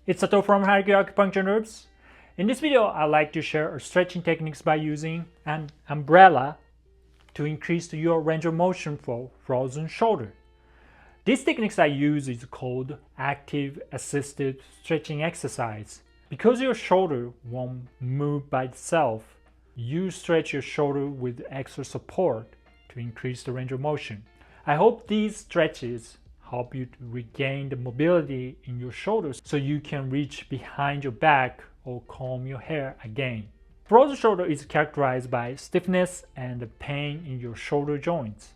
It's Satoru from hariQ Acupuncture Nerds. In this video, I'd like to share stretching techniques by using an umbrella to increase your range of motion for frozen shoulder. These techniques I use is called active assisted stretching exercise. Because your shoulder won't move by itself, you stretch your shoulder with extra support to increase the range of motion. I hope these stretches help you to regain the mobility in your shoulders so you can reach behind your back or comb your hair again. Frozen shoulder is characterized by stiffness and pain in your shoulder joints.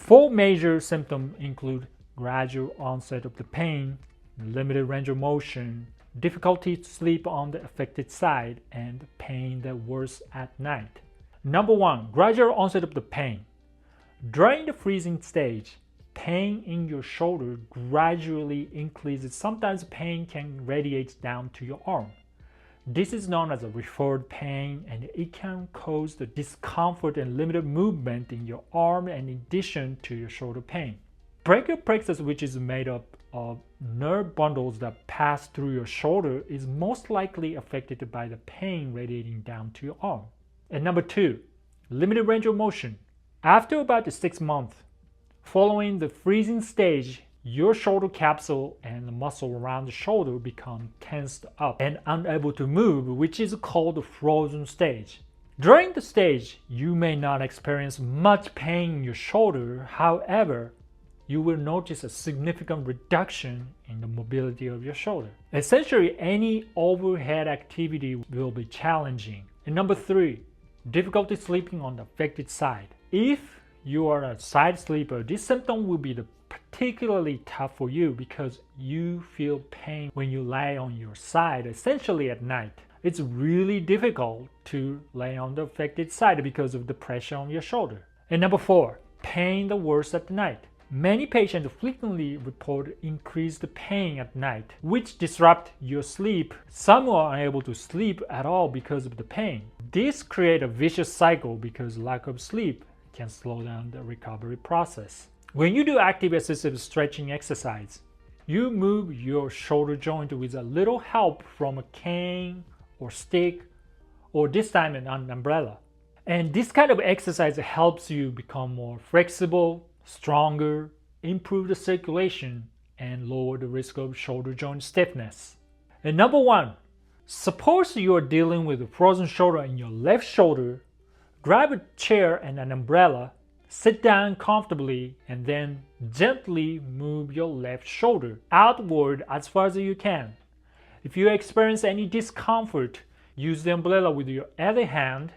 Four major symptoms include gradual onset of the pain, limited range of motion, difficulty to sleep on the affected side, and pain that worsens at night. Number 1. Gradual onset of the pain. During the freezing stage, pain in your shoulder gradually increases. Sometimes pain can radiate down to your arm. This is known as a referred pain, and it can cause the discomfort and limited movement in your arm in addition to your shoulder pain. Brachial plexus, which is made up of nerve bundles that pass through your shoulder, is most likely affected by the pain radiating down to your arm. And number 2, limited range of motion. After about 6 months, following the freezing stage, your shoulder capsule and the muscle around the shoulder become tensed up and unable to move, which is called the frozen stage. During the stage, you may not experience much pain in your shoulder. However, you will notice a significant reduction in the mobility of your shoulder. Essentially, any overhead activity will be challenging. And number 3, difficulty sleeping on the affected side. If you are a side sleeper, this symptom will be particularly tough for you because you feel pain when you lie on your side, essentially at night. It's really difficult to lay on the affected side because of the pressure on your shoulder. And number 4, pain the worst at night. Many patients frequently report increased pain at night, which disrupt your sleep. Some are unable to sleep at all because of the pain. This creates a vicious cycle because lack of sleep can slow down the recovery process. When you do active assisted stretching exercise, you move your shoulder joint with a little help from a cane or stick, or this time an umbrella. And this kind of exercise helps you become more flexible, stronger, improve the circulation, and lower the risk of shoulder joint stiffness. And number 1, suppose you are dealing with a frozen shoulder in your left shoulder, grab a chair and an umbrella, sit down comfortably, and then gently move your left shoulder outward as far as you can. If you experience any discomfort, use the umbrella with your other hand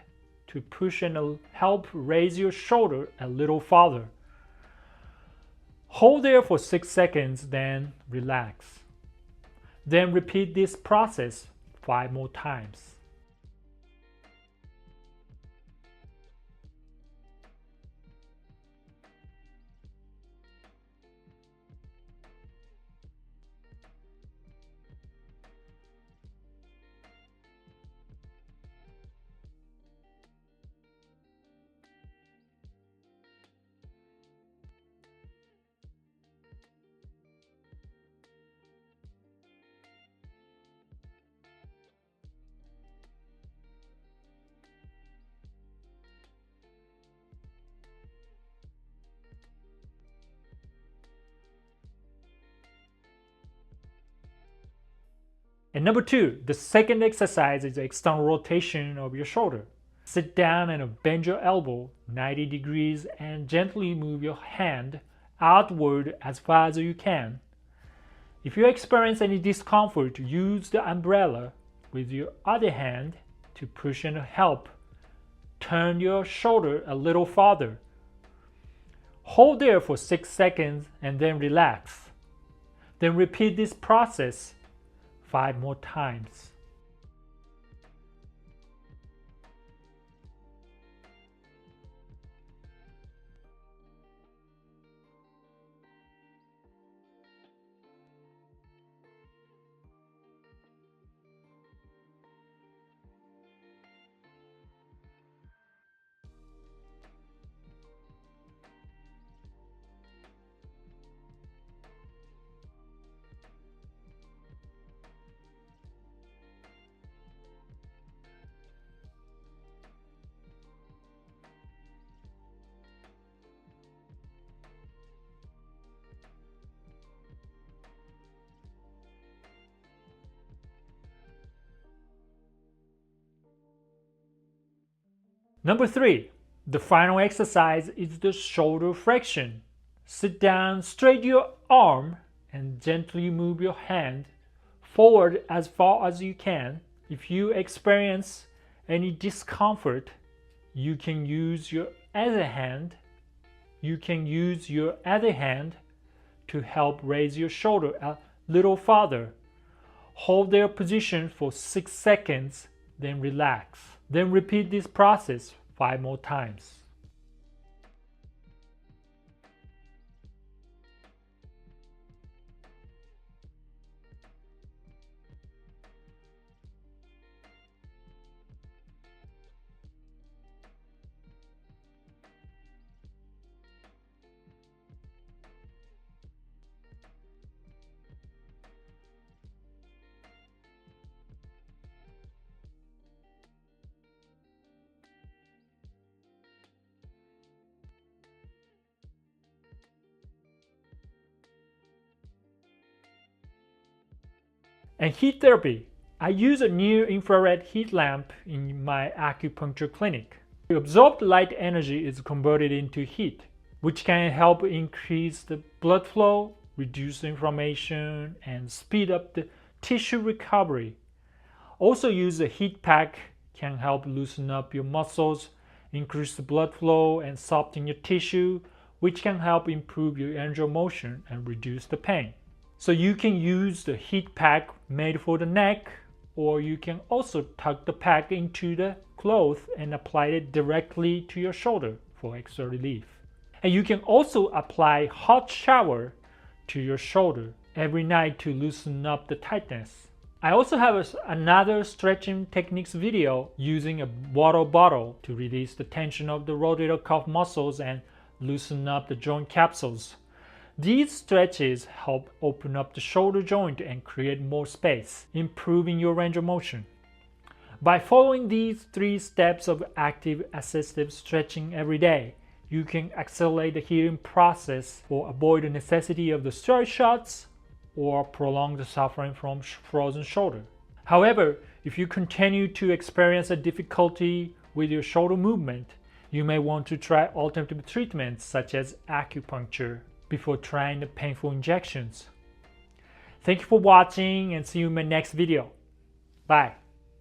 to push and help raise your shoulder a little farther. Hold there for 6 seconds, then relax. Then repeat this process 5 more times. And number 2, the second exercise is the external rotation of your shoulder. Sit down and bend your elbow 90 degrees and gently move your hand outward as far as you can. If you experience any discomfort, use the umbrella with your other hand to push and help. Turn your shoulder a little farther. Hold there for 6 seconds and then relax. Then repeat this process 5 more times. Number 3, the final exercise is the shoulder flexion. Sit down, straighten your arm, and gently move your hand forward as far as you can. If you experience any discomfort, you can use your other hand. To help raise your shoulder a little farther. Hold their position for 6 seconds, then relax. Then repeat this process 5 more times. And heat therapy. I use a near-infrared heat lamp in my acupuncture clinic. The absorbed light energy is converted into heat, which can help increase the blood flow, reduce inflammation, and speed up the tissue recovery. Also use a heat pack can help loosen up your muscles, increase the blood flow, and soften your tissue, which can help improve your range of motion and reduce the pain. So you can use the heat pack made for the neck, or you can also tuck the pack into the cloth and apply it directly to your shoulder for extra relief. And you can also apply hot shower to your shoulder every night to loosen up the tightness. I also have another stretching techniques video using a water bottle to release the tension of the rotator cuff muscles and loosen up the joint capsules. These stretches help open up the shoulder joint and create more space, improving your range of motion. By following these 3 steps of active assistive stretching every day, you can accelerate the healing process or avoid the necessity of the steroid shots or prolong the suffering from frozen shoulder. However, if you continue to experience a difficulty with your shoulder movement, you may want to try alternative treatments such as acupuncture before trying the painful injections. Thank you for watching and see you in my next video. Bye.